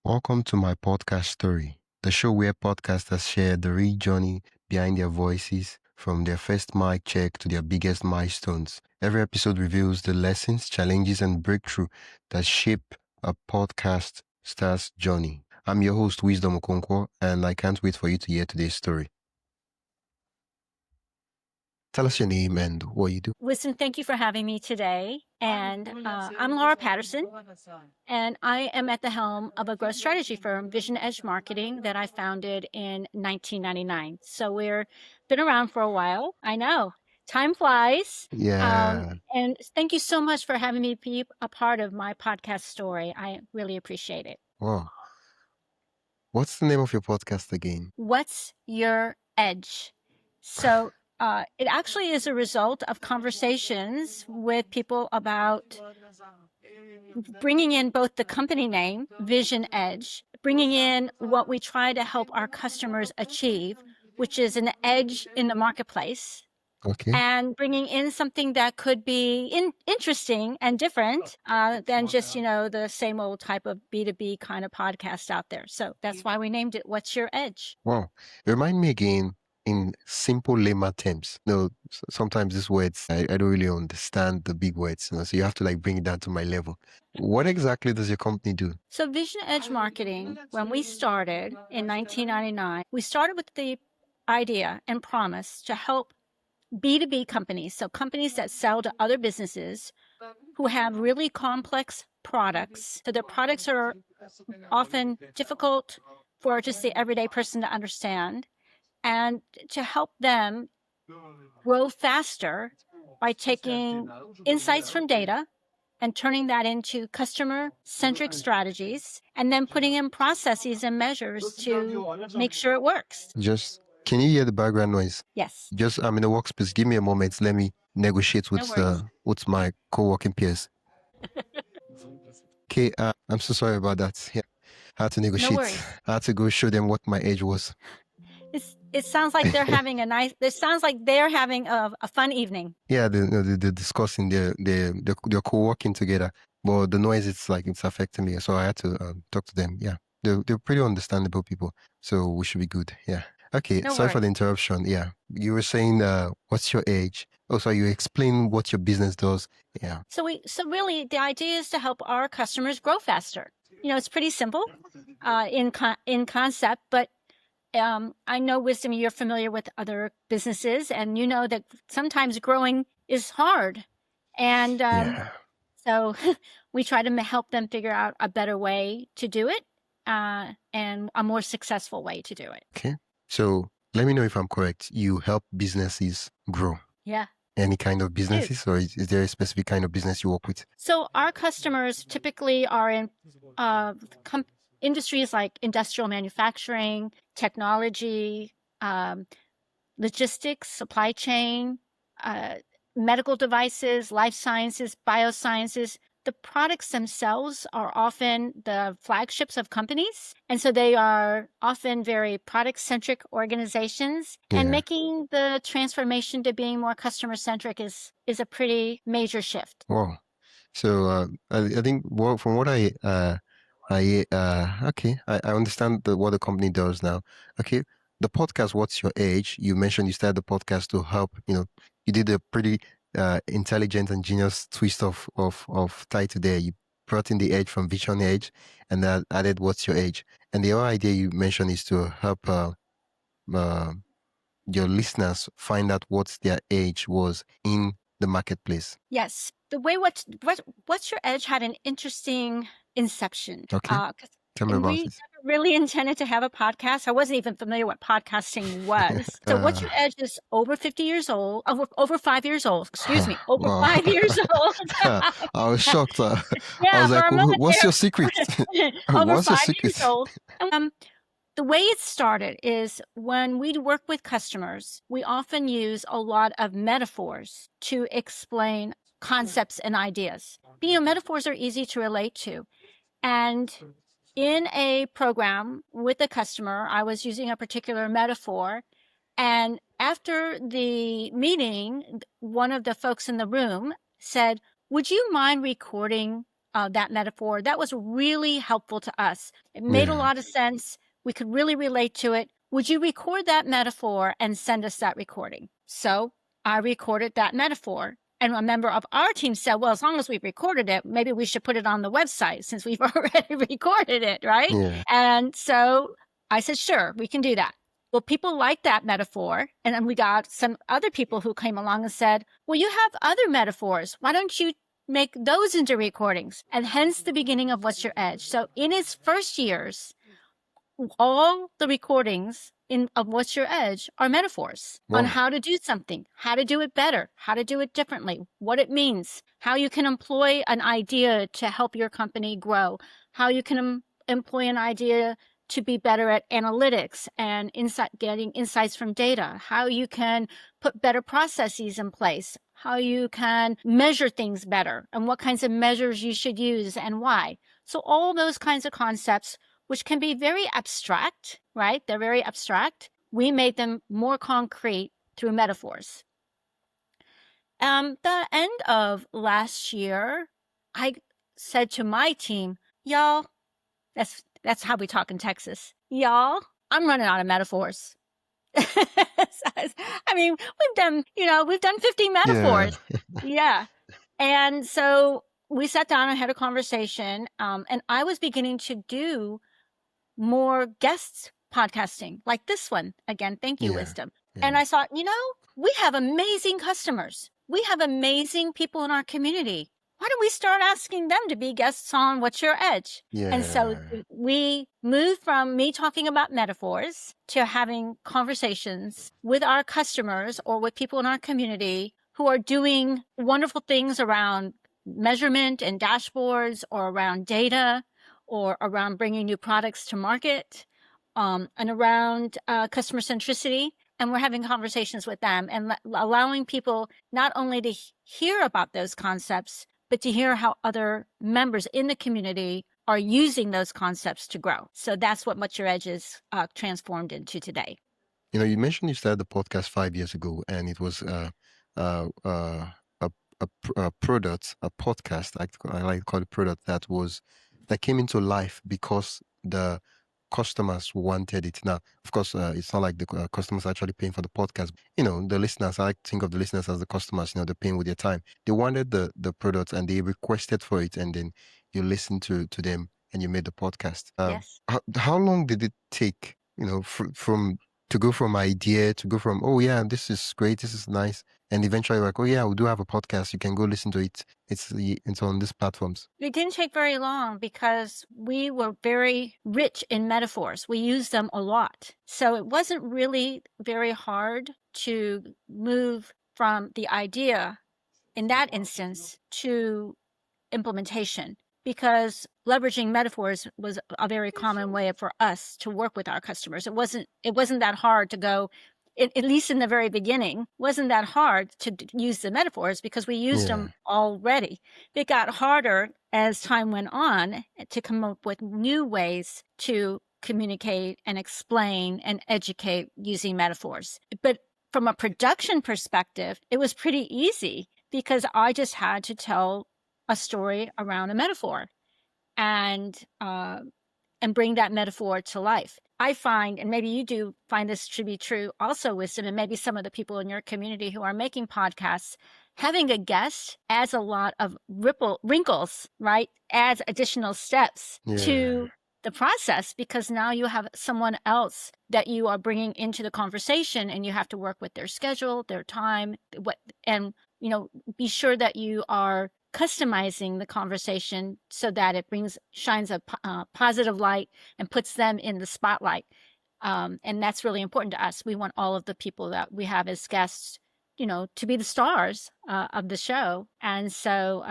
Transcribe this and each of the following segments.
Welcome to my podcast story, the show where podcasters share the real journey behind their voices, from their first mic check to their biggest milestones. Every episode reveals the lessons, challenges, and breakthrough that shape a podcast star's journey. I'm your host, Wisdom Okonkwo, and I can't wait for you to hear today's story. Tell us your name and what you do. Wisdom, thank you for having me today. And I'm Laura Patterson, and I am at the helm of a growth strategy firm, VisionEdge Marketing, that I founded in 1999. So we're been around for a while. I know. Time flies. Yeah. And thank you so much for having me be a part of my podcast story. I really appreciate it. Wow. What's the name of your podcast again? What's Your Edge? So it actually is a result of conversations with people about bringing in both the company name, VisionEdge, bringing in what we try to help our customers achieve, which is an edge in the marketplace. Okay. And bringing in something that could be interesting and different than just, the same old type of B2B kind of podcast out there. So that's why we named it What's Your Edge? Wow. Remind me again in simple layman terms. No, sometimes these words, I don't really understand the big words, so you have to bring it down to my level. What exactly does your company do? So VisionEdge Marketing, when we started in 1999, we started with the idea and promise to help B2B companies, so companies that sell to other businesses who have really complex products. So their products are often difficult for just the everyday person to understand, and to help them grow faster by taking insights from data and turning that into customer-centric strategies, and then putting in processes and measures to make sure it works. Can you hear the background noise? Yes. I'm in a workspace. Give me a moment. Let me negotiate with my co-working peers. Okay, I'm so sorry about that. Yeah, I had to negotiate. No worries. I had to go show them what my edge was. It sounds like they're having a fun evening. Yeah, they're discussing, they're co-working together, but the noise, it's affecting me, so I had to talk to them. Yeah, they're pretty understandable people, so we should be good. Yeah. Okay, No sorry for worries. the interruption. Yeah, you were saying, what's your age? Oh, so you explain what your business does. Yeah. So really the idea is to help our customers grow faster. It's pretty simple in concept, but I know, Wisdom, you're familiar with other businesses, and you know that sometimes growing is hard. And so we try to help them figure out a better way to do it and a more successful way to do it. Okay. So let me know if I'm correct. You help businesses grow. Yeah. Any kind of businesses, or is there a specific kind of business you work with? So our customers typically are in industries like industrial manufacturing, technology, logistics, supply chain, medical devices, life sciences, biosciences. The products themselves are often the flagships of companies. And so they are often very product-centric organizations. Yeah. And making the transformation to being more customer-centric is a pretty major shift. Wow. So I think from what I understand what the company does now. Okay. The podcast, What's Your Age? You mentioned you started the podcast to help, you did a pretty intelligent and genius twist of title there. You brought in the edge from VisionEdge and that added What's Your Age? And the other idea you mentioned is to help your listeners find out what their age was in the marketplace. Yes. The way What's Your Edge had an interesting inception. Okay. Tell me about we it. never really intended to have a podcast. I wasn't even familiar what podcasting was. So What's Your Edge is over 50 years old, over 5 years old, excuse me, over 5 years old. I was shocked. I Yeah, was for like, a moment what's there. your secret? Over What's your 5 secret? years old. The way it started is when we work with customers, we often use a lot of metaphors to explain concepts and ideas. Metaphors are easy to relate to. And in a program with a customer, I was using a particular metaphor. And after the meeting, one of the folks in the room said, "Would you mind recording that metaphor. That was really helpful to us. It made a lot of sense. We could really relate to it. Would you record that metaphor and send us that recording? So I recorded that metaphor. And a member of our team said, well, as long as we've recorded it, maybe we should put it on the website since we've already recorded it, right? Yeah. And so I said, sure, we can do that. Well, people liked that metaphor. And then we got some other people who came along and said, well, you have other metaphors. Why don't you make those into recordings? And hence the beginning of What's Your Edge. So in its first years, all the recordings of What's Your Edge are metaphors on how to do something, how to do it better, how to do it differently, what it means, how you can employ an idea to help your company grow, how you can employ an idea to be better at analytics and getting insights from data, how you can put better processes in place, how you can measure things better, and what kinds of measures you should use and why. So all those kinds of concepts, which can be very abstract, right? They're very abstract. We made them more concrete through metaphors. The end of last year, I said to my team, y'all, that's how we talk in Texas. Y'all, I'm running out of metaphors. I mean, we've done 50 metaphors. Yeah. And so we sat down and had a conversation, and I was beginning to do more guest podcasting like this one. Again, thank you, Wisdom. And I thought, we have amazing customers. We have amazing people in our community. Why don't we start asking them to be guests on What's Your Edge? And so we moved from me talking about metaphors to having conversations with our customers or with people in our community who are doing wonderful things around measurement and dashboards or around data or around bringing new products to market and around customer centricity. And we're having conversations with them and allowing people not only to hear about those concepts, but to hear how other members in the community are using those concepts to grow. So that's what What's Your Edge is transformed into today. You mentioned you started the podcast 5 years ago, and it was a product, a podcast. I like to call it product that came into life because the customers wanted it. Now, of course, it's not like the customers are actually paying for the podcast. The listeners, I like to think of the listeners as the customers, they're paying with their time. They wanted the product and they requested for it, and then you listened to them and you made the podcast. Yes. How long did it take, to go from idea to go from, oh yeah, this is great, this is nice, and eventually like, oh yeah, we do have a podcast, you can go listen to it. It's on these platforms. It didn't take very long because we were very rich in metaphors. We used them a lot. So it wasn't really very hard to move from the idea in that instance to implementation, because leveraging metaphors was a very common way for us to work with our customers. It wasn't that hard to go, at least in the very beginning, wasn't that hard to use the metaphors because we used them already. It got harder as time went on to come up with new ways to communicate and explain and educate using metaphors. But from a production perspective, it was pretty easy because I just had to tell a story around a metaphor and bring that metaphor to life. I find, and maybe you do find this to be true also, Wisdom, and maybe some of the people in your community who are making podcasts, having a guest adds a lot of wrinkles, right? Adds additional steps to the process, because now you have someone else that you are bringing into the conversation, and you have to work with their schedule, their time, and be sure that you are customizing the conversation so that it shines a positive light and puts them in the spotlight. And that's really important to us. We want all of the people that we have as guests, to be the stars of the show. And so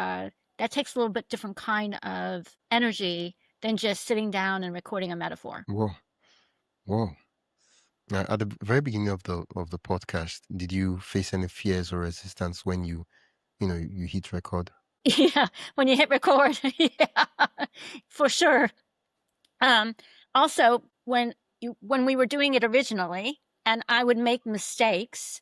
that takes a little bit different kind of energy than just sitting down and recording a metaphor. Whoa. At the very beginning of the podcast, did you face any fears or resistance when you hit record? Yeah, when you hit record, yeah, for sure. Also, when we were doing it originally, and I would make mistakes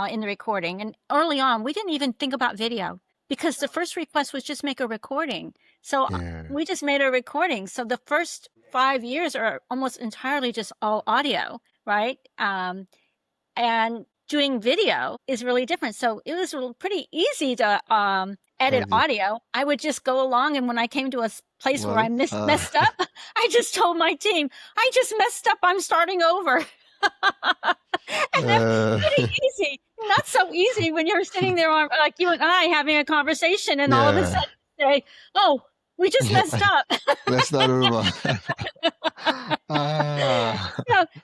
in the recording, and early on, we didn't even think about video because the first request was just make a recording. So Yeah. we just made a recording. So the first 5 years are almost entirely just all audio, right? And doing video is really different. So it was pretty easy to edit Edit. audio. I would just go along, and when I came to a place where Well, I messed up, I just told my team, I just messed up, I'm starting over. And that's pretty easy. Not so easy when you're sitting there like you and I having a conversation, and all of a yeah. sudden say, oh, we just messed up. Let's start over. Ah.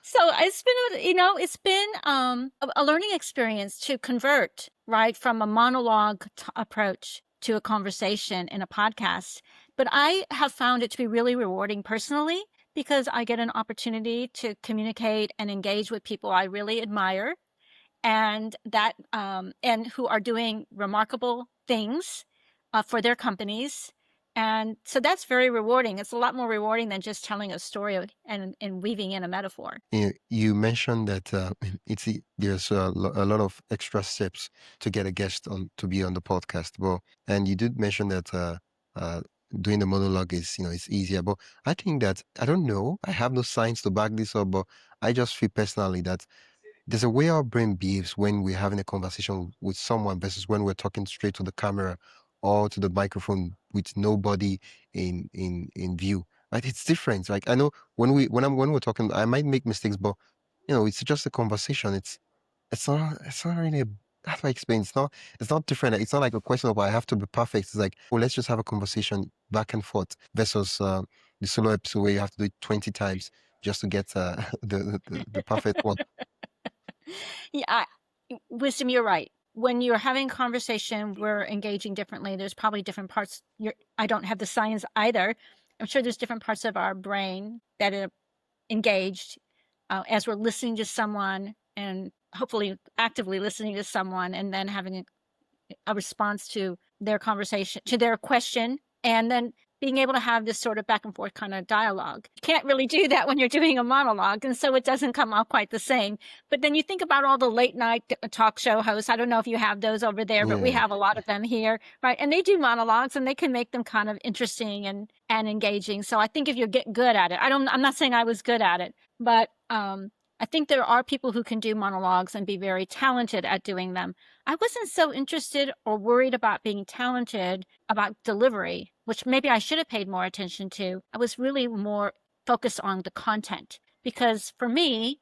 So it's been, it's been a learning experience to convert, right, from a monologue approach to a conversation in a podcast. But I have found it to be really rewarding personally, because I get an opportunity to communicate and engage with people I really admire, and that and who are doing remarkable things for their companies. And so that's very rewarding. It's a lot more rewarding than just telling a story and weaving in a metaphor. You mentioned that there's a lot of extra steps to get a guest on to be on the podcast, and you did mention that doing the monologue is it's easier. But I think that I don't know. I have no science to back this up, but I just feel personally that there's a way our brain behaves when we're having a conversation with someone versus when we're talking straight to the camera or to the microphone with nobody in view. Right? It's different. Like I know when we're talking, I might make mistakes, but it's just a conversation. It's not really how do I explain? It's not different. It's not like a question of I have to be perfect. It's like, oh, let's just have a conversation back and forth versus the solo episode where you have to do it 20 times just to get the perfect one. Yeah, Wisdom, you're right. When you're having a conversation, we're engaging differently. There's probably different parts. I don't have the science either. I'm sure there's different parts of our brain that are engaged as we're listening to someone, and hopefully actively listening to someone, and then having a response to their conversation, to their question, and then being able to have this sort of back and forth kind of dialogue. You can't really do that when you're doing a monologue, and so it doesn't come out quite the same. But then you think about all the late night talk show hosts. I don't know if you have those over there, but we Yeah. have a lot of them here, right? And they do monologues, and they can make them kind of interesting and engaging. So I think if you get good at it, I'm not saying I was good at it, but I think there are people who can do monologues and be very talented at doing them. I wasn't so interested or worried about being talented about delivery, which maybe I should have paid more attention to. I was really more focused on the content, because for me,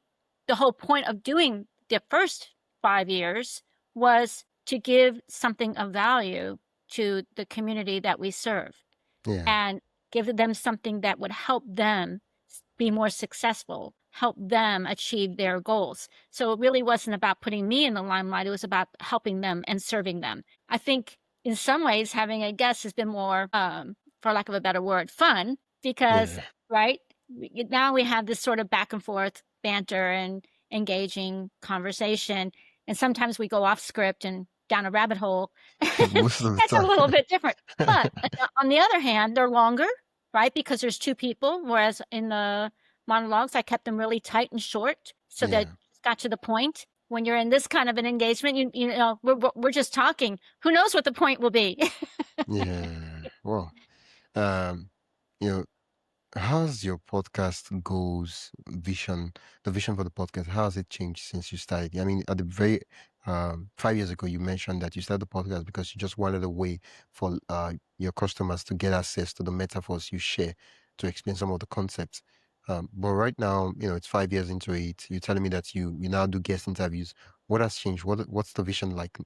the whole point of doing the first 5 years was to give something of value to the community that we serve, Yeah. and give them something that would help them be more successful, help them achieve their goals. So it really wasn't about putting me in the limelight. It was about helping them and serving them. I think in some ways, having a guest has been more, for lack of a better word, fun, because, Yeah. right, now we have this sort of back and forth banter and engaging conversation. And sometimes we go off script and down a rabbit hole. Most of the That's a time. little bit different. But on the other hand, they're longer, right? Because there's 2 people, whereas in the monologues, I kept them really tight and short so that Yeah. it got to the point. When you're in this kind of an engagement, we're just talking. Who knows what the point will be? Yeah. Well, um, you know, how's your podcast goals the vision for the podcast, how has it changed since you started? I mean, at the very 5 years ago, you mentioned that you started the podcast because you just wanted a way for your customers to get access to the metaphors you share to explain some of the concepts. But right now, it's 5 years into it. You're telling me that you now do guest interviews. What has changed? What's the vision like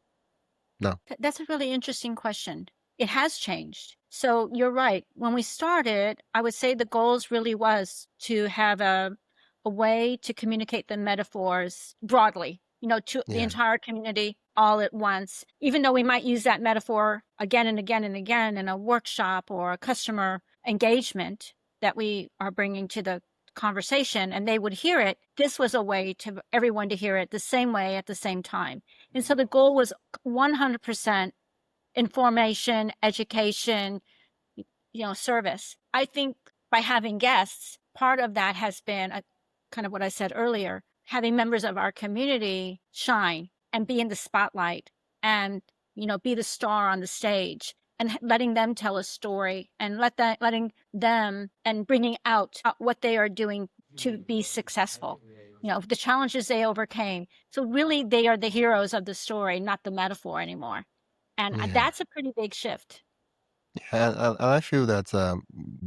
now? That's a really interesting question. It has changed. So you're right. When we started, I would say the goals really was to have a way to communicate the metaphors broadly, to the Yeah. entire community all at once, even though we might use that metaphor again and again and again in a workshop or a customer engagement that we are bringing to the conversation, and they would hear it. This was a way to everyone to hear it the same way at the same time. And so the goal was 100% information, education, service. I think by having guests, part of that has been kind of what I said earlier, having members of our community shine and be in the spotlight and, be the star on the stage, and letting them tell a story, and letting them and bringing out what they are doing to be successful, the challenges they overcame. So really, they are the heroes of the story, not the metaphor anymore. And Yeah. that's a pretty big shift. And I feel that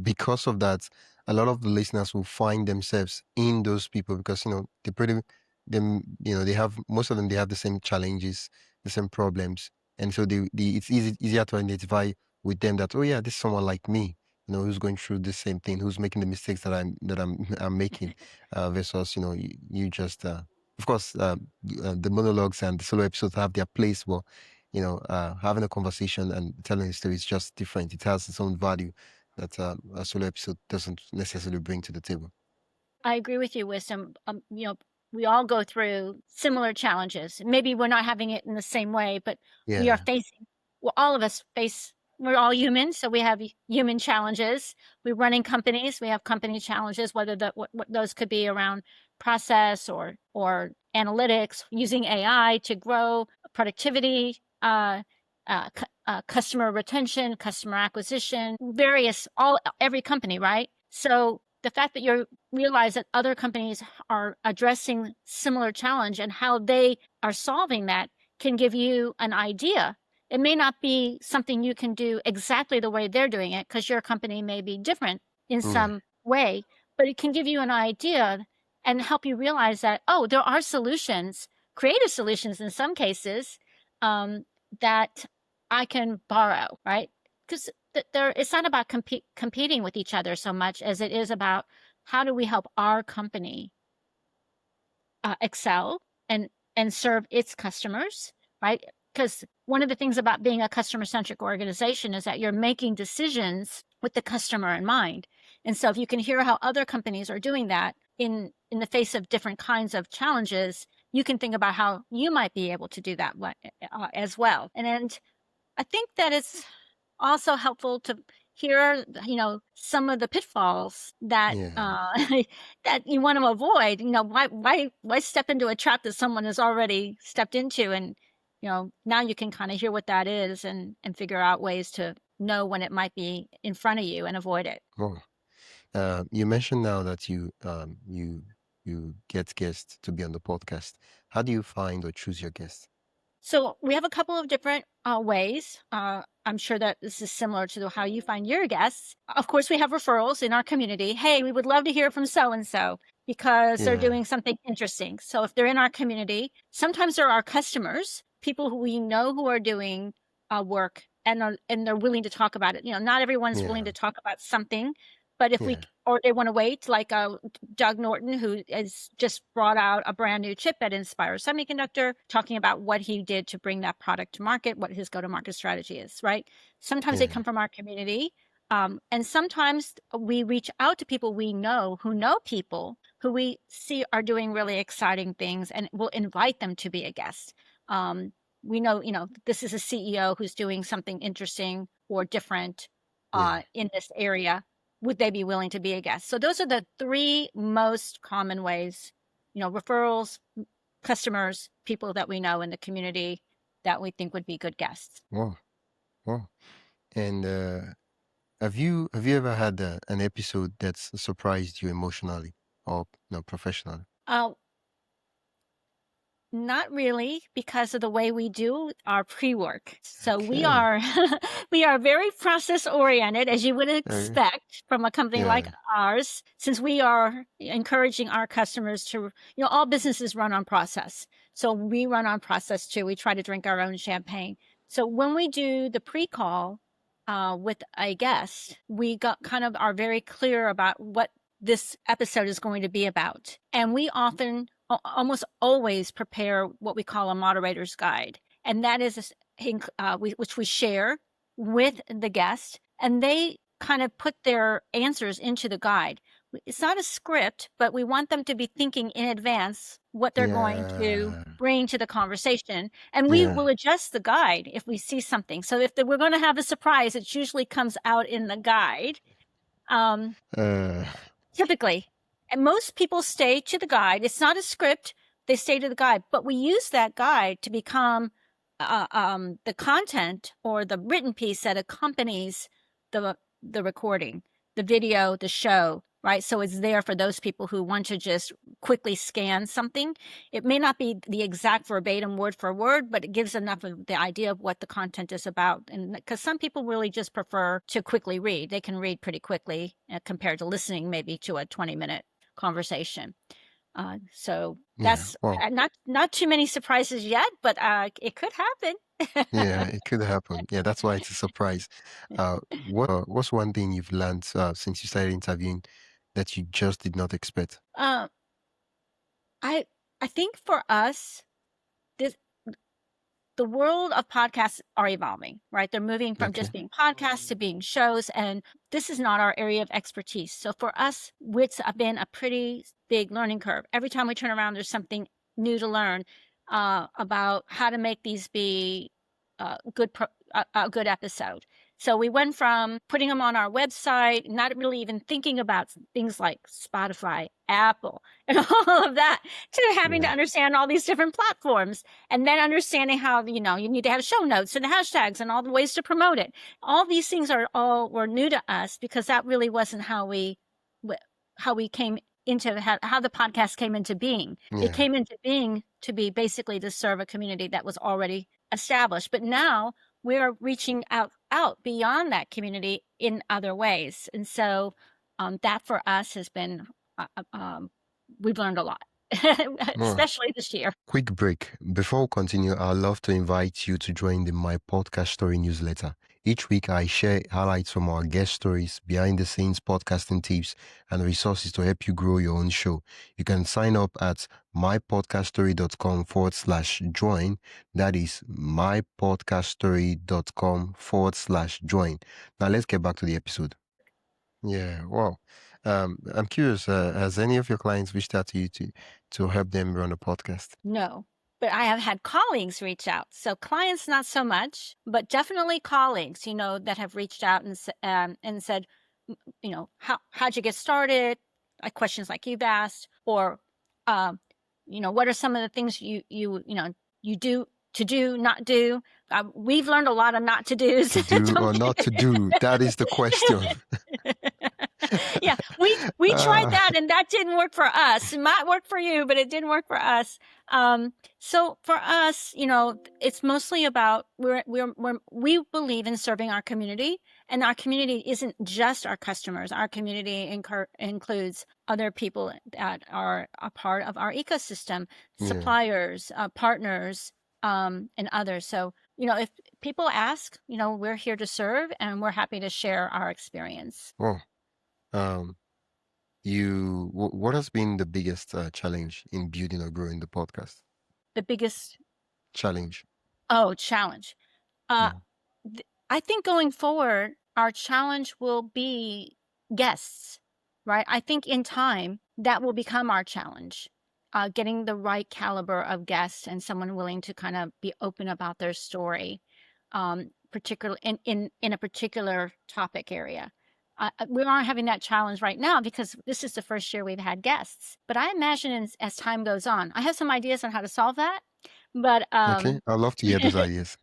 because of that, a lot of the listeners will find themselves in those people because they pretty them they have most of them, they have the same challenges, the same problems, and so it's easier to identify with them that, oh yeah, this is someone like me, who's going through the same thing, who's making the mistakes that I'm making, versus you just of course the monologues and the solo episodes have their place, but having a conversation and telling a story is just different. It has its own value that a solo episode doesn't necessarily bring to the table. I agree with you, Wisdom. We all go through similar challenges. Maybe we're not having it in the same way, but we are Yeah, facing, well, all of us face, we're all human, so we have human challenges. We're running companies, we have company challenges, whether what those could be around process or analytics, using AI to grow productivity, customer retention, customer acquisition, every company, right? So the fact that you realize that other companies are addressing similar challenge and how they are solving that can give you an idea. It may not be something you can do exactly the way they're doing it, because your company may be different in yeah, some way, but it can give you an idea and help you realize that, oh, there are solutions, creative solutions in some cases, that I can borrow, right? Because it's not about competing with each other so much as it is about how do we help our company excel and serve its customers, right? Because one of the things about being a customer-centric organization is that you're making decisions with the customer in mind. And so if you can hear how other companies are doing that in the face of different kinds of challenges, you can think about how you might be able to do that as well. And I think that it's also helpful to hear, some of the pitfalls that yeah. that you want to avoid. Why step into a trap that someone has already stepped into? And now you can kind of hear what that is and figure out ways to know when it might be in front of you and avoid it. Oh, you mentioned now that you get guests to be on the podcast. How do you find or choose your guests? So we have a couple of different ways. I'm sure that this is similar to how you find your guests. Of course, we have referrals in our community. Hey, we would love to hear from so-and-so because they're Yeah, doing something interesting. So if they're in our community, sometimes they're our customers, people who we know who are doing work and they're willing to talk about it. Not everyone's willing yeah, to talk about something, but if yeah, or they want to wait, like Doug Norton, who has just brought out a brand new chip at Inspire Semiconductor, talking about what he did to bring that product to market, what his go-to-market strategy is, right? Sometimes they yeah, come from our community. And sometimes we reach out to people we know who know people who we see are doing really exciting things, and we'll invite them to be a guest. We know, this is a CEO who's doing something interesting or different yeah. in this area. Would they be willing to be a guest? So those are the three most common ways, referrals, customers, people that we know in the community that we think would be good guests. Wow, wow. And have you ever had an episode that's surprised you emotionally or professionally? Uh, Not really, because of the way we do our pre-work. So we Okay. are we are very process oriented, as you would Uh, expect from a company like yeah, ours, since we are encouraging our customers to, all businesses run on process. So we run on process too. We try to drink our own champagne. So when we do the pre-call with a guest, we are very clear about what this episode is going to be about. And we often, almost always, prepare what we call a moderator's guide. And that is which we share with the guest, and they kind of put their answers into the guide. It's not a script, but we want them to be thinking in advance what they're going to yeah, bring to the conversation. And we yeah. will adjust the guide if we see something. So if we're going to have a surprise, it usually comes out in the guide. Um, Uh, Typically. And most people stay to the guide. It's not a script. They stay to the guide, but we use that guide to become the content or the written piece that accompanies the recording, the video, the show, right? So it's there for those people who want to just quickly scan something. It may not be the exact verbatim word for word, but it gives enough of the idea of what the content is about. And because some people really just prefer to quickly read, they can read pretty quickly compared to listening maybe to a 20-minute conversation. So that's not too many surprises yet, but it could happen. Yeah, it could happen. Yeah, that's why it's a surprise. What's one thing you've learned since you started interviewing that you just did not expect? I think for us, this the world of podcasts are evolving, right? They're moving from just being podcasts to being shows, and this is not our area of expertise. So for us, it's been a pretty big learning curve. Every time we turn around, there's something new to learn about how to make these be a good episode. So we went from putting them on our website, not really even thinking about things like Spotify, Apple, and all of that, to having to understand all these different platforms, and then understanding how, you need to have show notes and hashtags and all the ways to promote it. All these things were new to us because that really wasn't how we came into how the podcast came into being. It came into being to be basically to serve a community that was already established. But now we're reaching out beyond that community in other ways. And so that for us has been, we've learned a lot, especially this year. Quick break. Before we continue, I'd love to invite you to join the My Podcast Story newsletter. Each week, I share highlights from our guest stories, behind the scenes podcasting tips, and resources to help you grow your own show. You can sign up at mypodcaststory.com/join. That is mypodcaststory.com/join. Now, let's get back to the episode. Yeah, wow. I'm curious, has any of your clients reached out to you to help them run a podcast? No, but I have had colleagues reach out. So clients, not so much, but definitely colleagues, that have reached out and said, how'd you get started? Like questions like you've asked, or, what are some of the things you do to do, not do? We've learned a lot of not to do's. To do or not to do, that is the question. Yeah, we tried that and that didn't work for us. It might work for you, but it didn't work for us. So for us, it's mostly about we believe in serving our community, and our community isn't just our customers. Our community includes other people that are a part of our ecosystem, suppliers, partners, and others. So, if people ask, we're here to serve, and we're happy to share our experience. Well, what has been the biggest challenge in building or growing the podcast? The biggest challenge? Challenge. I think going forward, our challenge will be guests, right? I think in time that will become our challenge. Getting the right caliber of guests and someone willing to kind of be open about their story, particularly in a particular topic area. We aren't having that challenge right now because this is the first year we've had guests. But I imagine as time goes on, I have some ideas on how to solve that. But okay, I'd love to hear those ideas.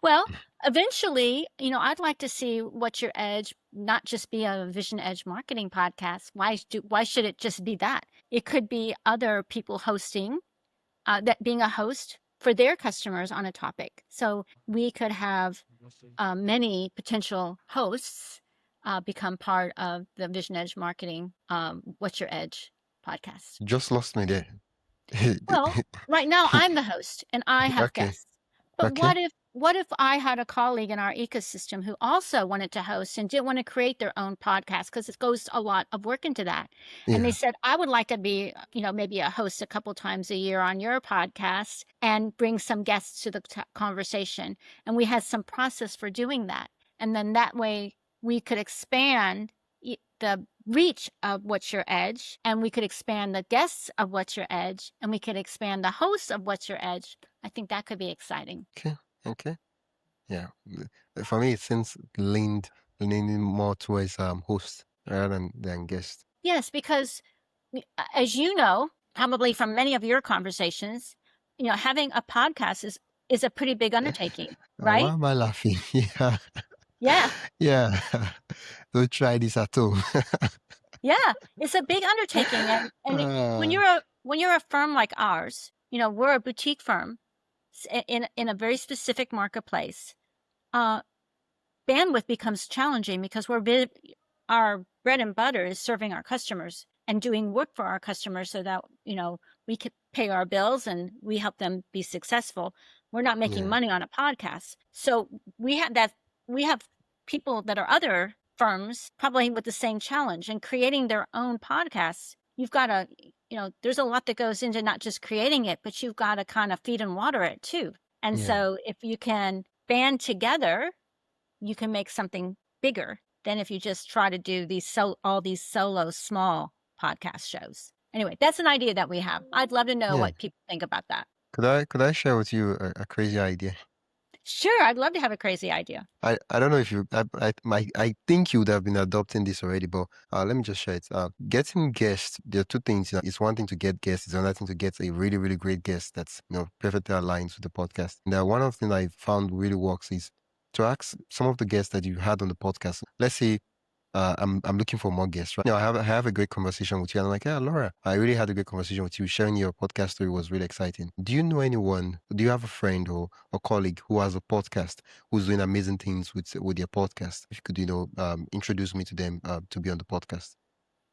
Well, eventually, I'd like to see What's Your Edge not just be a VisionEdge marketing podcast. Why should it just be that? It could be other people hosting, that being a host for their customers on a topic. So we could have many potential hosts become part of the VisionEdge marketing What's Your Edge podcast. Just lost me there. Well, right now I'm the host and I have guests. But what if I had a colleague in our ecosystem who also wanted to host and didn't want to create their own podcast because it goes a lot of work into that. And they said, I would like to be, maybe a host a couple times a year on your podcast and bring some guests to the conversation. And we had some process for doing that. And then that way we could expand the reach of What's Your Edge, and we could expand the guests of What's Your Edge, and we could expand the hosts of What's Your Edge. I think that could be exciting. Okay. Yeah. For me, it seems leaning more towards host rather than guest. Yes, because as you know, probably from many of your conversations, having a podcast is is a pretty big undertaking, Why right? am I laughing? Yeah. Yeah. Yeah. Don't try this at home. Yeah. It's a big undertaking. And when you're a firm like ours, we're a boutique firm in a very specific marketplace. Bandwidth becomes challenging because our bread and butter is serving our customers and doing work for our customers so that, we can pay our bills and we help them be successful. We're not making money on a podcast. So we have people that are other firms probably with the same challenge and creating their own podcasts. You've got to, there's a lot that goes into not just creating it, but you've got to kind of feed and water it too. And so if you can band together, you can make something bigger than if you just try to do all these solo small podcast shows. Anyway, that's an idea that we have. I'd love to know what people think about that. Could I share with you a crazy idea? Sure, I'd love to have a crazy idea. I don't know if you I think you would have been adopting this already, but let me just share it. Getting guests, there are two things. It's one thing to get guests, it's another thing to get a really, really great guest that's perfectly aligned with the podcast. And one of the things I found really works is to ask some of the guests that you had on the podcast. Let's say I'm looking for more guests, right? I have a great conversation with you, and I'm like, yeah, Laura, I really had a great conversation with you. Sharing your podcast story was really exciting. Do you know anyone? Do you have a friend or a colleague who has a podcast who's doing amazing things with their podcast? If you could, introduce me to them to be on the podcast.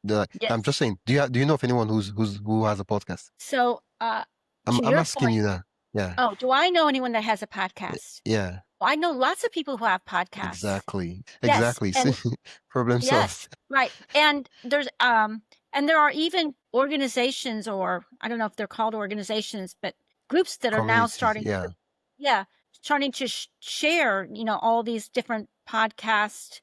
I'm Yes. just saying, do you know of anyone who has a podcast? So, I'm to your asking point, you now. Yeah. oh, do I know anyone that has a podcast? Yeah. Well, I know lots of people who have podcasts. Exactly. Yes, Exactly. and Problem yes, solved. right. And there are even organizations, or I don't know if they're called organizations, but groups that are now Communities. starting Yeah. starting to share, all these different podcast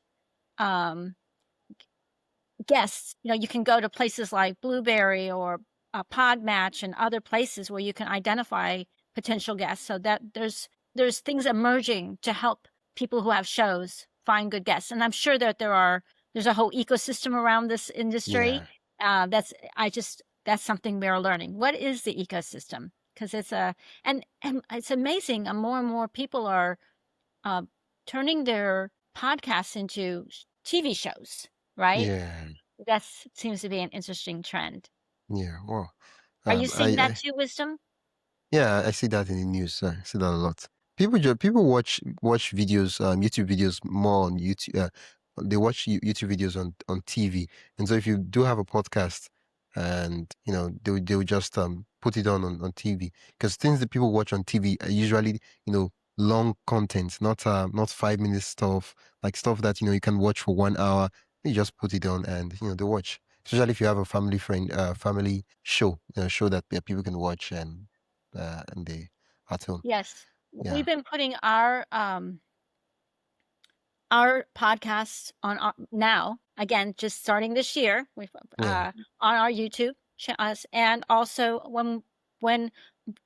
guests. You can go to places like Blueberry or Podmatch and other places where you can identify potential guests. So that there's things emerging to help people who have shows find good guests. And I'm sure that there's a whole ecosystem around this industry. Yeah. That's something we're learning. What is the ecosystem? Because and it's amazing. More and more people are turning their podcasts into TV shows, right? Yeah. That seems to be an interesting trend. Yeah. Well, Are you seeing that I too, Wisdom? yeah, I see that in the news. I see that a lot. People watch videos, YouTube videos more on YouTube. They watch YouTube videos on TV, and so if you do have a podcast, and they will just put it on TV, because things that people watch on TV are usually long content, not 5 minute stuff, like stuff that you can watch for 1 hour. You just put it on and they watch. Especially if you have a family show, show that people can watch and they at home. Yes. Yeah. We've been putting our podcasts on now, again, just starting this year, we've on our YouTube and also when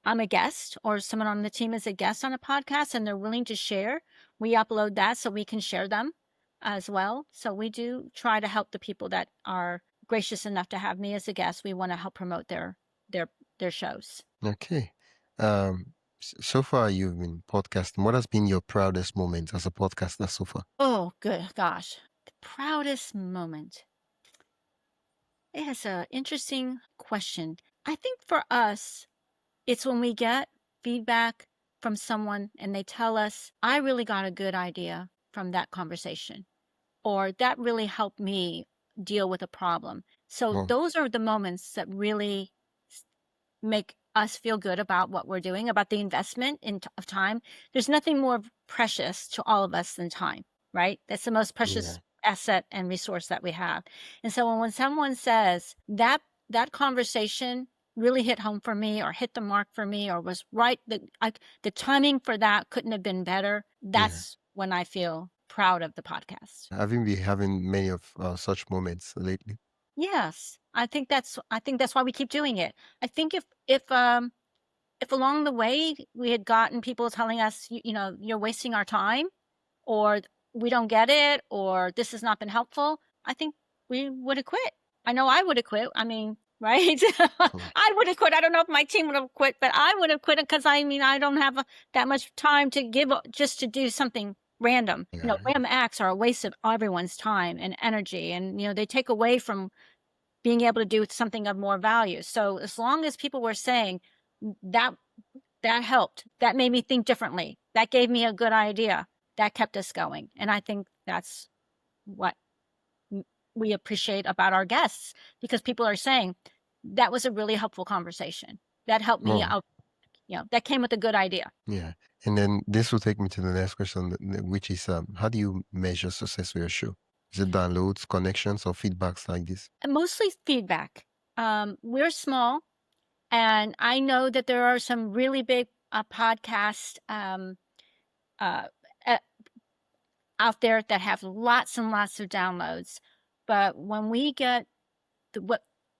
I'm a guest or someone on the team is a guest on a podcast and they're willing to share, we upload that so we can share them as well. So we do try to help the people that are gracious enough to have me as a guest. We want to help promote their shows. Okay. So far you've been podcasting. What has been your proudest moment as a podcaster so far? Oh, good gosh. The proudest moment. It is an interesting question. I think for us, it's when we get feedback from someone and they tell us, I really got a good idea from that conversation, or that really helped me deal with a problem. So those are the moments that really make us feel good about what we're doing, about the investment of time. There's nothing more precious to all of us than time, right? That's the most precious asset and resource that we have. And so when someone says that conversation really hit home for me, or hit the mark for me, or was right, the timing for that couldn't have been better, that's when I feel proud of the podcast. Have you been having many of such moments lately? Yes, I think that's why we keep doing it. I think if along the way we had gotten people telling us, you're wasting our time, or we don't get it, or this has not been helpful, I think we would have quit. I know I would have quit. I mean, right? I would have quit. I don't know if my team would have quit, but I would have quit because I don't have that much time to give just to do something random. Yeah. Random acts are a waste of everyone's time and energy, and they take away from being able to do something of more value. So as long as people were saying that helped, that made me think differently, that gave me a good idea, that kept us going. And I think that's what we appreciate about our guests, because people are saying that was a really helpful conversation. That helped me out. That came with a good idea. Yeah. And then this will take me to the next question, which is how do you measure success for your show? Is it downloads, connections, or feedbacks like this? And mostly feedback. We're small, and I know that there are some really big podcasts out there that have lots and lots of downloads. But when we get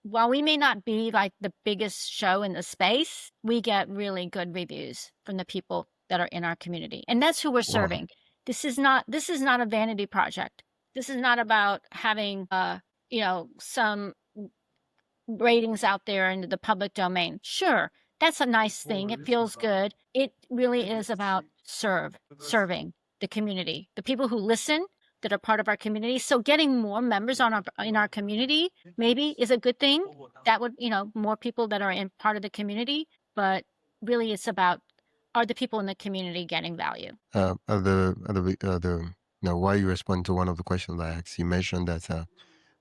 while we may not be like the biggest show in the space, we get really good reviews from the people that are in our community. And that's who we're serving. This is not a vanity project. This is not about having some ratings out there in the public domain. Sure, that's a nice thing. It feels good. It really is about serving the community, the people who listen, that are part of our community. So getting more members in our community maybe is a good thing. That would, more people that are in part of the community. But really, it's about, are the people in the community getting value? While you respond to one of the questions I asked, you mentioned that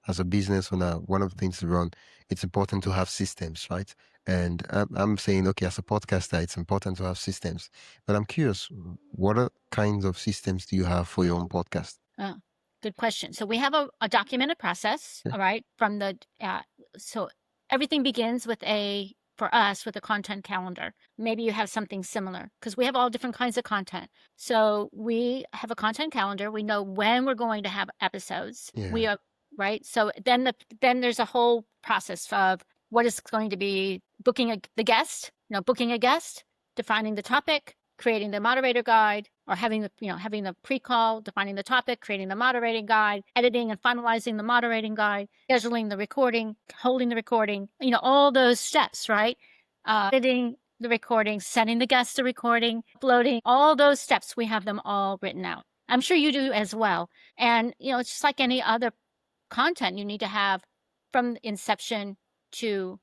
as a business owner, one of the things to run, it's important to have systems, right? And I'm saying, okay, as a podcaster, it's important to have systems. But I'm curious, what kinds of systems do you have for your own podcast? Good question. So we have a documented process, all right, from the, so everything begins for us, with a content calendar. Maybe you have something similar, because we have all different kinds of content. So we have a content calendar. We know when we're going to have episodes. We are, right? So then there's a whole process of what is going to be booking the guest, booking a guest, defining the topic, creating the moderator guide, or having the pre-call, defining the topic, creating the moderating guide, editing and finalizing the moderating guide, scheduling the recording, holding the recording, all those steps, right? Editing the recording, sending the guest the recording, uploading, all those steps, we have them all written out. I'm sure you do as well. And, it's just like any other content you need to have from inception to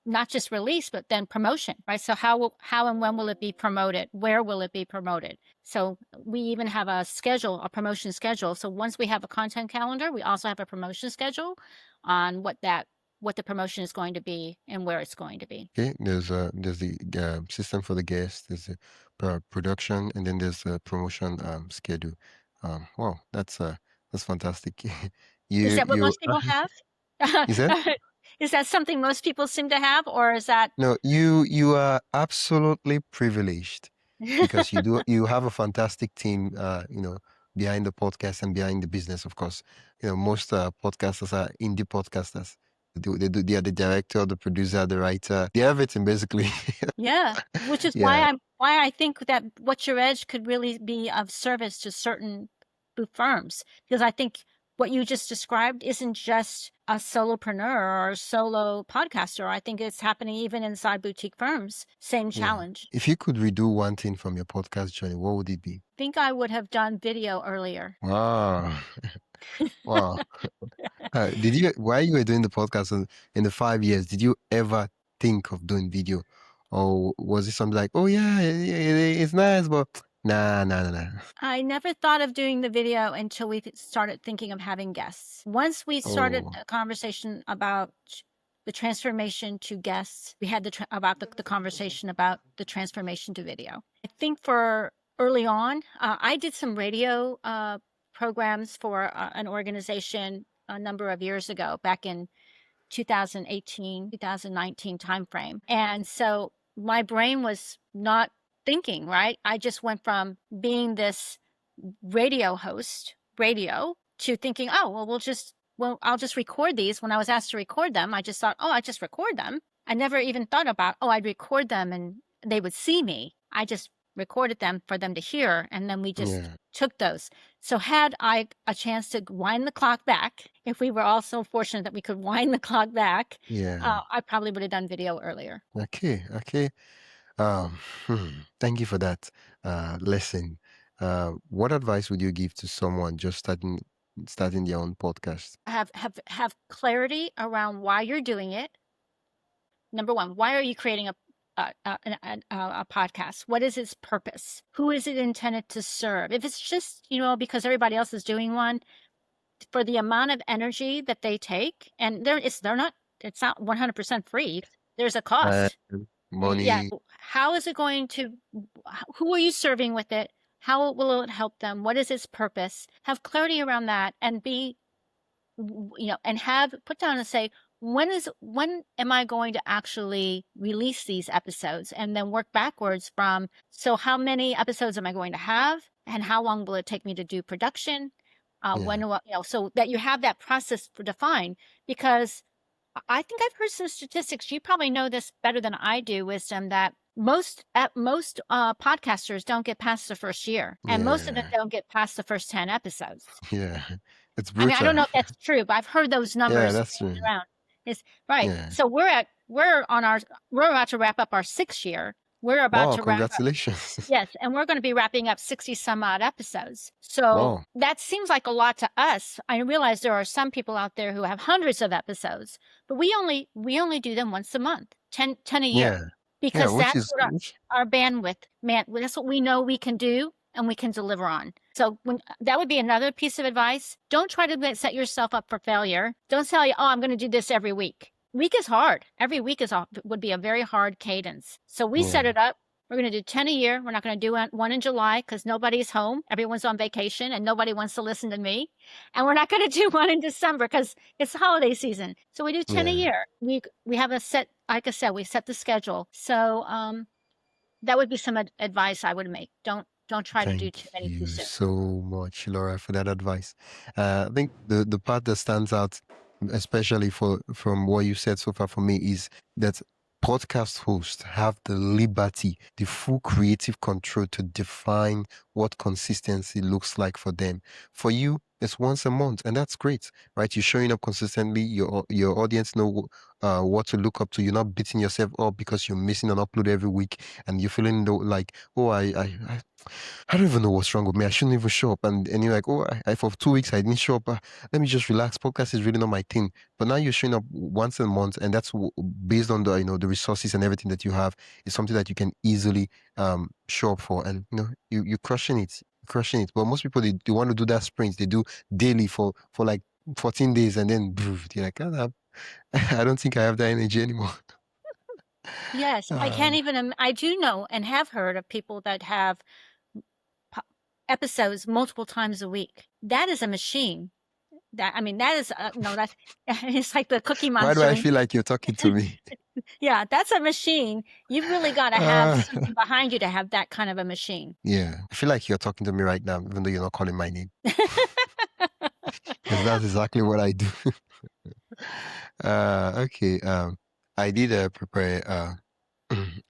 not just release, but then promotion, right? So how and when will it be promoted? Where will it be promoted? So we even have a promotion schedule. So once we have a content calendar, we also have a promotion schedule on what the promotion is going to be and where it's going to be. Okay, there's the system for the guests, there's the production, and then there's the promotion schedule. Wow, that's fantastic. Is that what most people have? Is that? Is that something most people seem to have, or is that? No, you are absolutely privileged because you have a fantastic team, behind the podcast and behind the business, of course. Most podcasters are indie podcasters. They are the director, the producer, the writer. They have everything basically. Yeah, which is why I think that What's Your Edge could really be of service to certain firms, because I think what you just described isn't just a solopreneur or a solo podcaster. I think it's happening even inside boutique firms. Same challenge. If you could redo one thing from your podcast journey, what would it be? I think I would have done video earlier. Wow. Wow. While you were doing the podcast in the 5 years, did you ever think of doing video? Or was it something like, oh yeah, it's nice, but nah. I never thought of doing the video until we started thinking of having guests. Once we started a conversation about the transformation to guests, we had the conversation about the transformation to video. I think for early on, I did some radio programs for an organization a number of years ago, back in 2018, 2019 timeframe. And so my brain was not thinking, right? I just went from being this radio host, to thinking, oh, well, I'll just record these. When I was asked to record them, I just thought, I just record them. I never even thought about, I'd record them and they would see me. I just recorded them for them to hear. And then we just took those. So had I a chance to wind the clock back, if we were all so fortunate that we could wind the clock back, Yeah. I probably would have done video earlier. Okay. Okay. Um, Thank you for that lesson. What advice would you give to someone just starting their own podcast? Have clarity around why you're doing it. Number one, why are you creating a podcast? What is its purpose? Who is it intended to serve? If it's just, because everybody else is doing one, for the amount of energy that they take, and it's not 100% free. There's a cost. Yeah. Money. How is it going to, who are you serving with it? How will it help them? What is its purpose? Have clarity around that and and put down and say, when am I going to actually release these episodes, and then work backwards from, so how many episodes am I going to have, and how long will it take me to do production? When do so that you have that process for defined, because I think I've heard some statistics. You probably know this better than I do, Wisdom, that most podcasters don't get past the first year, and most of them Yeah. don't get past the first 10 episodes. Yeah. It's I mean, I brutal. don't know if that's true, but I've heard those Yeah, numbers that's true. around. It's right. Yeah. So we're about to wrap up our 6th year. We're about Wow, to wrap up. congratulations. Yes, and we're going to be wrapping up 60 some odd episodes. So Wow. that seems like a lot to us. I realize there are some people out there who have hundreds of episodes, but we only do them once a month, 10 a year. Yeah. Yeah, Because that's what our bandwidth, that's what we know we can do and we can deliver on. So that would be another piece of advice. Don't try to set yourself up for failure. Don't say, oh, I'm going to do this every week. Week is hard. Every week would be a very hard cadence. So we set it up. We're going to do 10 a year. We're not going to do one in July because nobody's home. Everyone's on vacation and nobody wants to listen to me. And we're not going to do one in December because it's holiday season. So we do 10 a year. We have a set, like I said, we set the schedule. So that would be some advice I would make. Don't try to do too many too soon. Thank you so much, Laura, for that advice. I think the part that stands out, especially from what you said so far for me, is that podcast hosts have the liberty, the full creative control to define what consistency looks like for them. For you, it's once a month, and that's great, right? You're showing up consistently. Your audience know what to look up to. You're not beating yourself up because you're missing an upload every week, and you're feeling like, oh, I don't even know what's wrong with me. I shouldn't even show up. And you're like, oh, I for 2 weeks I didn't show up. Let me just relax. Podcast is really not my thing. But now you're showing up once a month, and that's based on the the resources and everything that you have. Is something that you can easily show up for, and you're crushing it, crushing it. But most people they want to do that sprint. They do daily for like 14 days, and then they're like, oh, I don't think I have that energy anymore. Yes, I can't even. I do know and have heard of people that have episodes multiple times a week. That is a machine. That is no, that's it's like the Cookie Monster. Why do I feel like you're talking to me? Yeah, that's a machine. You've really got to have something behind you to have that kind of a machine. Yeah, I feel like you're talking to me right now, even though you're not calling my name. Because that's exactly what I do. Okay. I did prepare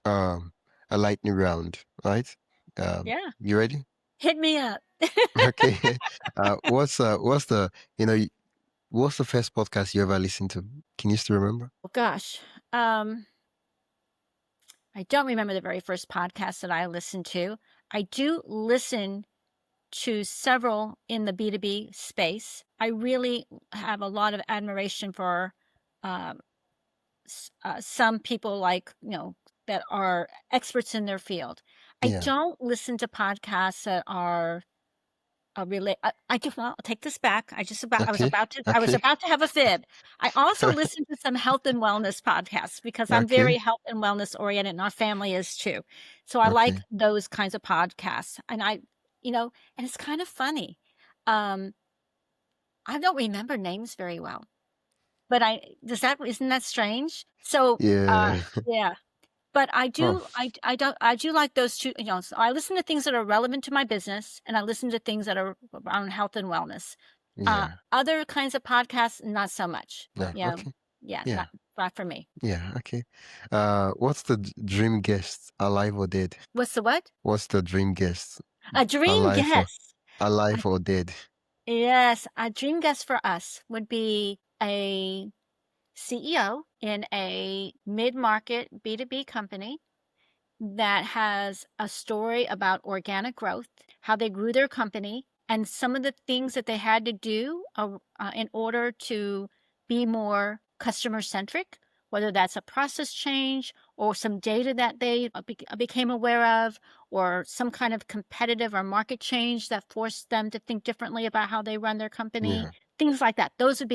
a lightning round, right? Yeah. You ready? Hit me up. Okay. What's the what's the first podcast you ever listened to? Can you still remember? Oh gosh. I don't remember the very first podcast that I listened to. I do listen to several in the B2B space. I really have a lot of admiration for some people that are experts in their field. I don't listen to podcasts that are I do. I'll take this back. I was about to have a fib. I also listen to some health and wellness podcasts because I'm very health and wellness oriented, and our family is too. So I like those kinds of podcasts, and and it's kind of funny. I don't remember names very well, but isn't that strange? So Yeah. yeah. But I do like those two, so I listen to things that are relevant to my business, and I listen to things that are around health and wellness. Other kinds of podcasts, not so much. Not for me. Yeah, okay. What's the dream guest, alive or dead? What's the what? What's the dream guest? A dream alive or guest. Alive or dead? Yes, a dream guest for us would be a CEO in a mid-market B2B company that has a story about organic growth, how they grew their company, and some of the things that they had to do in order to be more customer-centric, whether that's a process change or some data that they became aware of, or some kind of competitive or market change that forced them to think differently about how they run their company. Yeah. Things like that. That would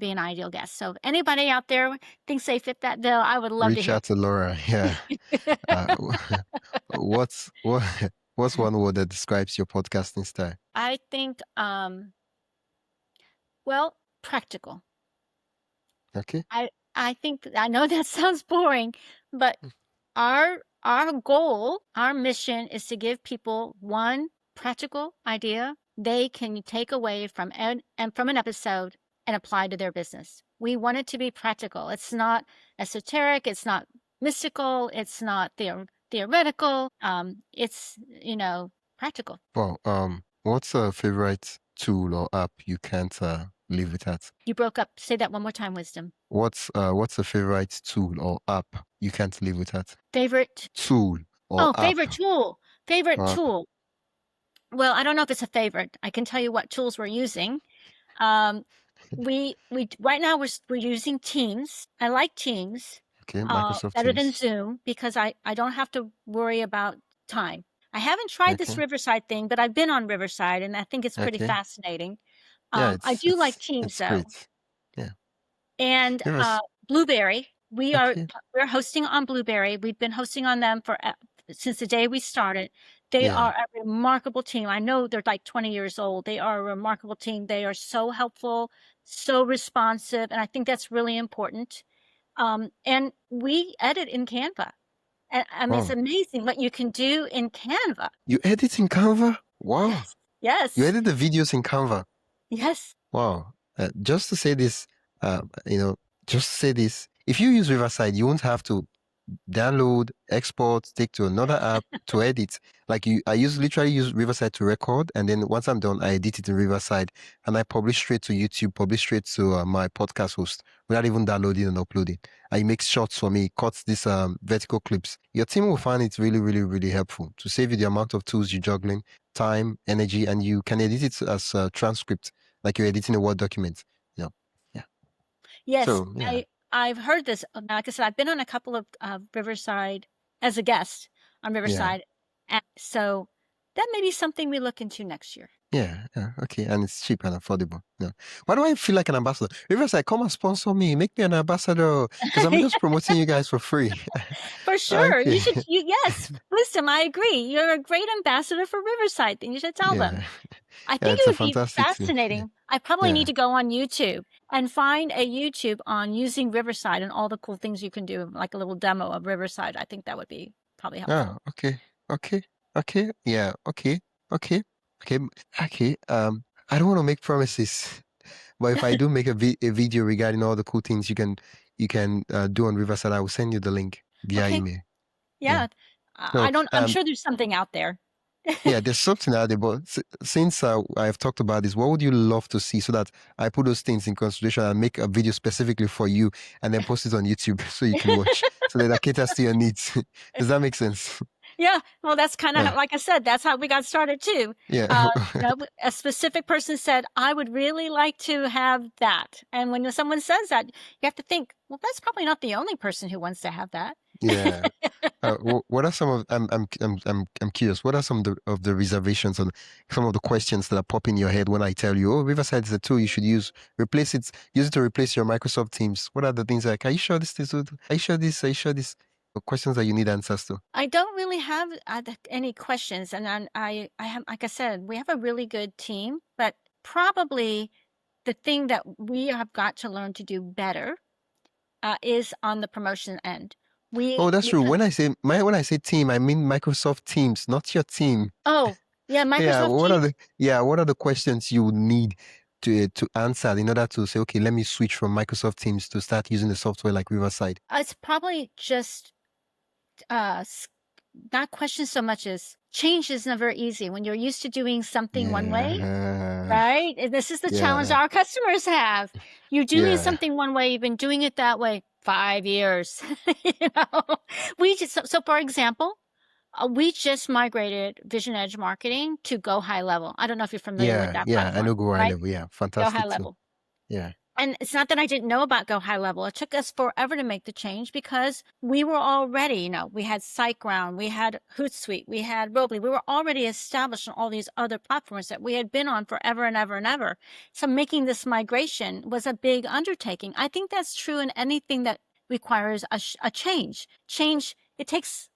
be an ideal guest. So if anybody out there thinks they fit that bill, I would love to Reach hear. out to Laura. Yeah. Uh, what's what what's one word that describes your podcasting style? I think, well, practical. Okay. I think I know that sounds boring, but our goal, our mission is to give people one practical idea they can take away from and from an episode and apply to their business. We want it to be practical. It's not esoteric, it's not mystical, it's not theoretical. It's, practical. Well, what's a favorite tool or app you can't live without? You broke up. Say that one more time, Wisdom. What's a favorite tool or app you can't live without? Favorite? Tool or Oh, app favorite tool. Favorite or app. tool. Well, I don't know if it's a favorite. I can tell you what tools we're using. We right now we're using Teams. I like Teams Okay, Microsoft better than Teams. Zoom because I don't have to worry about time. I haven't tried this Okay. Riverside thing, but I've been on Riverside and I think it's pretty Okay. fascinating. Yeah, I it's do like it's Teams it's though. great. Yeah. And Rivers. Blueberry, Okay. we're hosting on Blueberry. We've been hosting on them for since the day we started. They Yeah. are a remarkable team. I know they're like 20 years old. They are a remarkable team. They are so helpful, so responsive, and I think that's really important. And we edit in Canva. And I mean, it's Wow. amazing what you can do in Canva. You edit in Canva? Wow. Yes, You yes, edit the videos in Canva. yes. Wow. Just to say this, just to say this, if you use Riverside, you won't have to download, export, take to another app to edit. Like I literally use Riverside to record, and then once I'm done, I edit it in Riverside, and I publish straight to YouTube, publish straight to my podcast host without even downloading and uploading. I make shorts for me, cuts these vertical clips. Your team will find it really, really, really helpful to save you the amount of tools you're juggling, time, energy, and you can edit it as a transcript, like you're editing a Word document. Yeah. Yes, So yeah, I've heard this. Like I said, I've been on a couple of Riverside as a guest on yeah. Riverside. And so that may be something we look into next year. Yeah, okay, and it's cheap and affordable. Yeah. Why do I feel like an ambassador? Riverside, come and sponsor me, make me an ambassador, because I'm just promoting you guys for free. For sure. Okay. Yes, Wisdom, I agree. You're a great ambassador for Riverside, and you should tell them. Yeah, I yeah, think it's it a would be fantastic thing. fascinating. I probably need Yeah. to go on YouTube and find a YouTube on using Riverside and all the cool things you can do, like a little demo of Riverside. I think that would be probably helpful. Oh, okay, yeah, okay, okay. I don't want to make promises, but if I do make a video regarding all the cool things you can do on Riverside, I will send you the link via Okay. email. Yeah. So, I'm sure there's something out there. yeah, there's something out there, but since I've talked about this, what would you love to see so that I put those things in consideration and make a video specifically for you and then post it on YouTube so you can watch so that caters to your needs? Does that make sense? Yeah. Well, that's kind of Yeah. like I said, that's how we got started too. Yeah. A specific person said, I would really like to have that. And when someone says that, you have to think, well, that's probably not the only person who wants to have that. Yeah. What are some of I'm curious. What are some of the reservations and some of the questions that are popping in your head when I tell you, oh, Riverside is a tool you should use. Use it to replace your Microsoft Teams. What are the things like? Are you sure this is? Are you sure this? Are you sure this? The questions that you need answers to. I don't really have any questions, and I have, like I said, we have a really good team, but probably the thing that we have got to learn to do better is on the promotion end. Oh, that's true. When I say team, I mean Microsoft Teams, not your team. Oh, yeah, Yeah. Microsoft Teams. What are the questions you need to answer in order to say, okay, let me switch from Microsoft Teams to start using the software like Riverside? It's probably just not questions so much as change is never easy when you're used to doing something one way, Yeah. right? And this is the challenge Yeah. our customers have. You're doing Yeah. something one way, you've been doing it that way 5 years. You know? So for example, we just migrated VisionEdge marketing to Go High Level. I don't know if you're familiar with Yeah. that Yeah. I know platform, Go High right? Level. Yeah. Go High Fantastic too. Level. Yeah. And it's not that I didn't know about Go High Level. It took us forever to make the change because we were already, we had SiteGround, we had Hootsuite, we had Robly. We were already established on all these other platforms that we had been on forever and ever and ever. So making this migration was a big undertaking. I think that's true in anything that requires a change. Change, it takes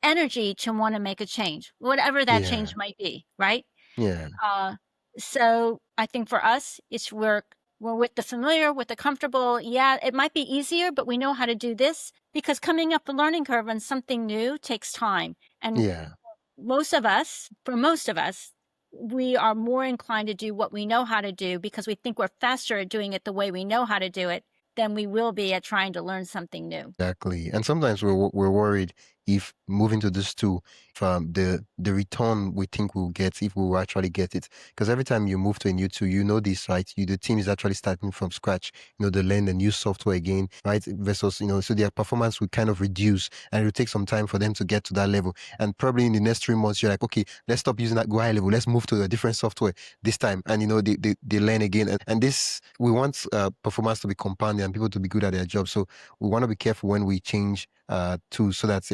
energy to want to make a change, whatever that Yeah. change might be, right? Yeah. So I think for us, it's we're with the familiar, with the comfortable. Yeah, it might be easier, but we know how to do this because coming up the learning curve on something new takes time. And Yeah. for most of us, we are more inclined to do what we know how to do because we think we're faster at doing it the way we know how to do it than we will be at trying to learn something new. Exactly. And sometimes we're worried if moving to this tool, if the return we think we'll get, if we will actually get it. Because every time you move to a new tool, you know this, right? The team is actually starting from scratch. They learn the new software again, right? Versus, so their performance will kind of reduce and it will take some time for them to get to that level. And probably in the next 3 months, you're like, okay, let's stop using that Go High Level. Let's move to a different software this time. And they learn again. And this, we want performance to be compounded and people to be good at their job. So we want to be careful when we change tools so that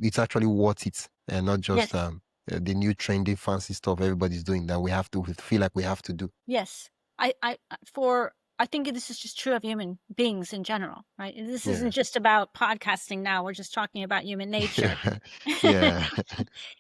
it's actually worth it and not just Yes. the new trendy fancy stuff everybody's doing that we have to feel like we have to do. Yes. I think this is just true of human beings in general, right? This Yeah. isn't just about podcasting now. We're just talking about human nature. Yeah.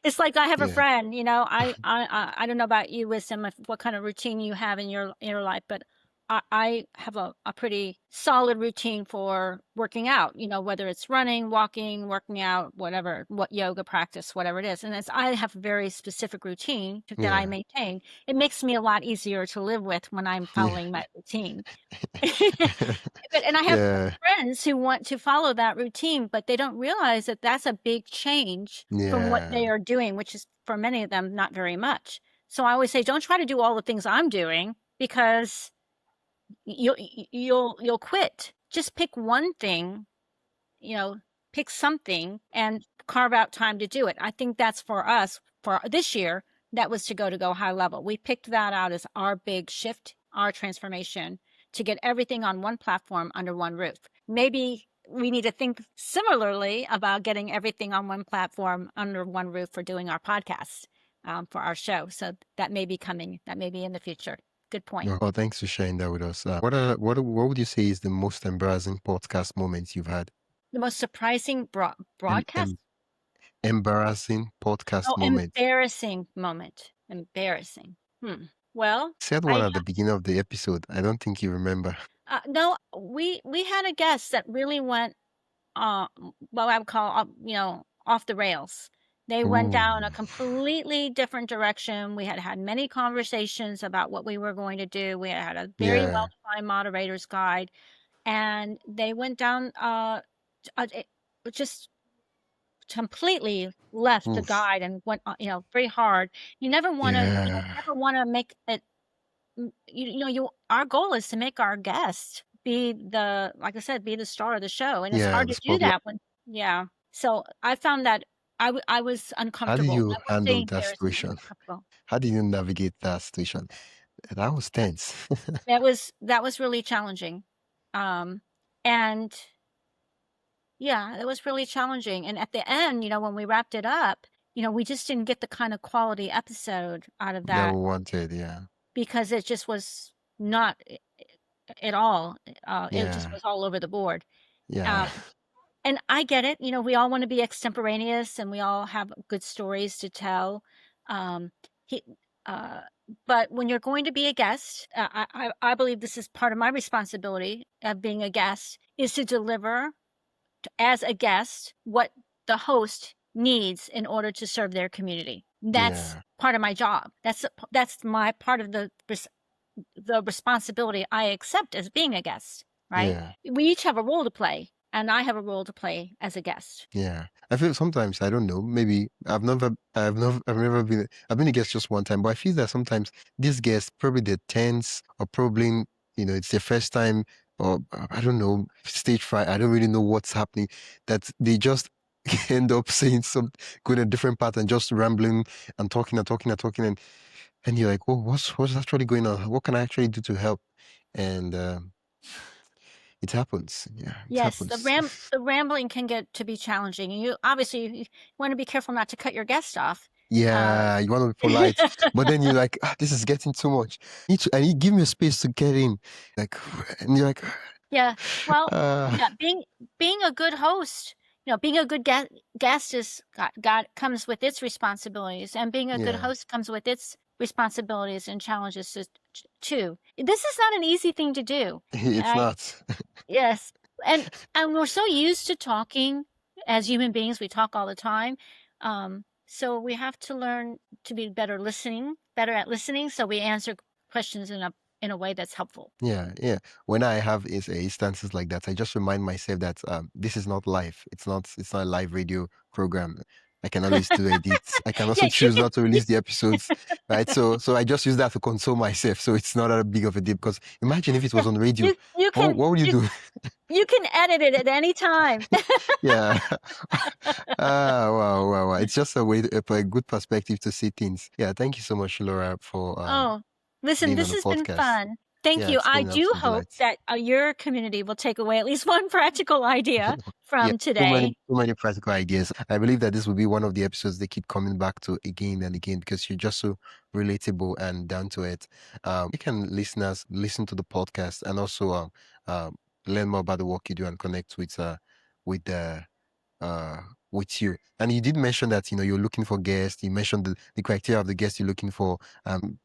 It's like I have a Yeah. friend, I don't know about you, Wisdom, what kind of routine you have in your life, but I have a pretty solid routine for working out, whether it's running, walking, working out, whatever, what yoga practice, whatever it is. And I have a very specific routine that I Yeah. maintain. It makes me a lot easier to live with when I'm Yeah. following my routine. And I have Yeah. friends who want to follow that routine, but they don't realize that that's a big change from what they Yeah. are doing, which is for many of them not very much. So I always say, don't try to do all the things I'm doing because you'll quit. Just pick one thing, pick something and carve out time to do it. I think that's for us for this year. That was to go high level. We picked that out as our big shift, our transformation to get everything on one platform under one roof. Maybe we need to think similarly about getting everything on one platform under one roof for doing our podcast for our show. So that may be coming. That may be in the future. Good point. Oh, thanks for sharing that with us. What would you say is the most embarrassing podcast moments you've had? The most surprising Em, broadcast? em, Embarrassing podcast Oh, moment. embarrassing moment. Embarrassing. Well, Said one I at the beginning of the episode. I don't think you remember. no, we had a guest that really went what I would call off the rails. They went Ooh. down a completely different direction. We had many conversations about what we were going to do. We had a very Yeah. well-defined moderator's guide, and they went down it just completely left the Oof. guide and went very hard. You never want to Yeah. make it our goal is to make our guest be like I said, be the star of the show, and it's Yeah, hard the to do spotlight. that when so I found that I was How did uncomfortable. you I won't say handle that embarrassed, but situation? uncomfortable. How did you navigate that situation? That was tense. That was really challenging. And yeah, it was really challenging, and at the end, when we wrapped it up, we just didn't get the kind of quality episode out of That that we wanted, yeah. because it just was not at all, it just Yeah. was all over the board. Yeah. Um, and I get it, we all wanna be extemporaneous and we all have good stories to tell. Um, he uh, but when you're going to be a guest, I believe this is part of my responsibility of being a guest, is to deliver as a guest what the host needs in order to serve their community. That's Yeah. part of my job. That's my part of the responsibility I accept as being a guest, right? Yeah. We each have a role to play and I have a role to play as a guest. Yeah, I feel sometimes, I don't know, maybe I've been a guest just one time, but I feel that sometimes these guests probably they're tense or probably, it's their first time or I don't know, stage fright. I don't really know what's happening, that they just end up saying going a different path and just rambling and talking and talking and talking and you're like, oh, what's actually going on? What can I actually do to help? And it happens. Yeah, it Yes, happens. the rambling can get to be challenging. You obviously want to be careful not to cut your guest off. Yeah, you want to be polite, but then you're like, this is getting too much. And you give me a space to get in, like, and you're like, Yeah. Well, uh, yeah, being a good host, being a good guest is got comes with its responsibilities, and being a good yeah, host comes with its responsibilities and challenges too. This is not an easy thing to do. it's not. Yes. And we're so used to talking as human beings, we talk all the time. So we have to learn to be better at listening, so we answer questions in a way that's helpful. Yeah, yeah. When I have instances like that, I just remind myself that this is not live. It's not a live radio program. I can always do edits. I can also Yes, you choose can not to release the episodes, right? So I just use that to console myself. So it's not that big of a deal. Because imagine if it was yeah, on radio, you what can would you do? you can edit it at any time. Yeah. Wow, wow, wow. It's just a good perspective to see things. Yeah, thank you so much, Laura, for Oh, listen, being on this the has been podcast. fun. Thank Yeah, you. it's I been an do absolute hope delight. that your community will take away at least one practical idea Yeah, from today. so many practical ideas. I believe that this will be one of the episodes they keep coming back to again and again because you're just so relatable and down to it. You can listeners listen to the podcast and also learn more about the work you do and connect with the uh with you. And you did mention that you're looking for guests. You mentioned the criteria of the guest you're looking for.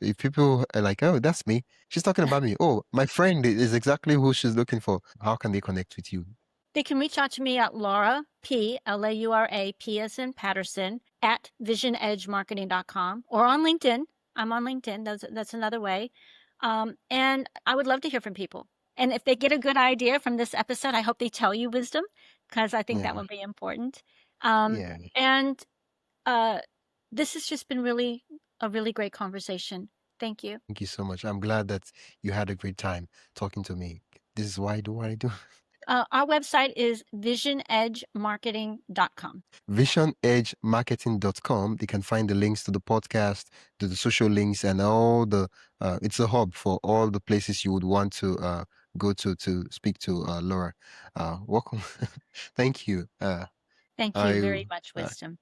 If people are like, oh, that's me, she's talking about me. Oh, my friend is exactly who she's looking for. How can they connect with you? They can reach out to me at Laura P, Laura P as in Patterson, at VisionEdgeMarketing.com or on LinkedIn. I'm on LinkedIn. That's another way. And I would love to hear from people. And if they get a good idea from this episode, I hope they tell you wisdom, because I think that Yeah, would be important. yeah. And this has just been a really great conversation. Thank you. Thank you so much. I'm glad that you had a great time talking to me. This is why I do what I do. Our website is VisionEdgeMarketing.com. VisionEdgeMarketing.com. They can find the links to the podcast, to the social links, and all it's a hub for all the places you would want to go to speak to Laura. Welcome. Thank you. Thank you I very much, Wisdom.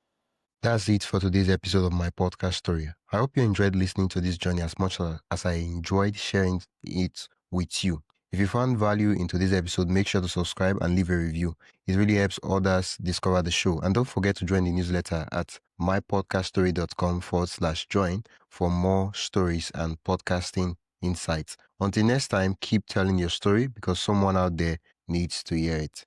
That's it for today's episode of my podcast story. I hope you enjoyed listening to this journey as much as I enjoyed sharing it with you. If you found value in today's episode, make sure to subscribe and leave a review. It really helps others discover the show. And don't forget to join the newsletter at mypodcaststory.com/join for more stories and podcasting insights. Until next time, keep telling your story because someone out there needs to hear it.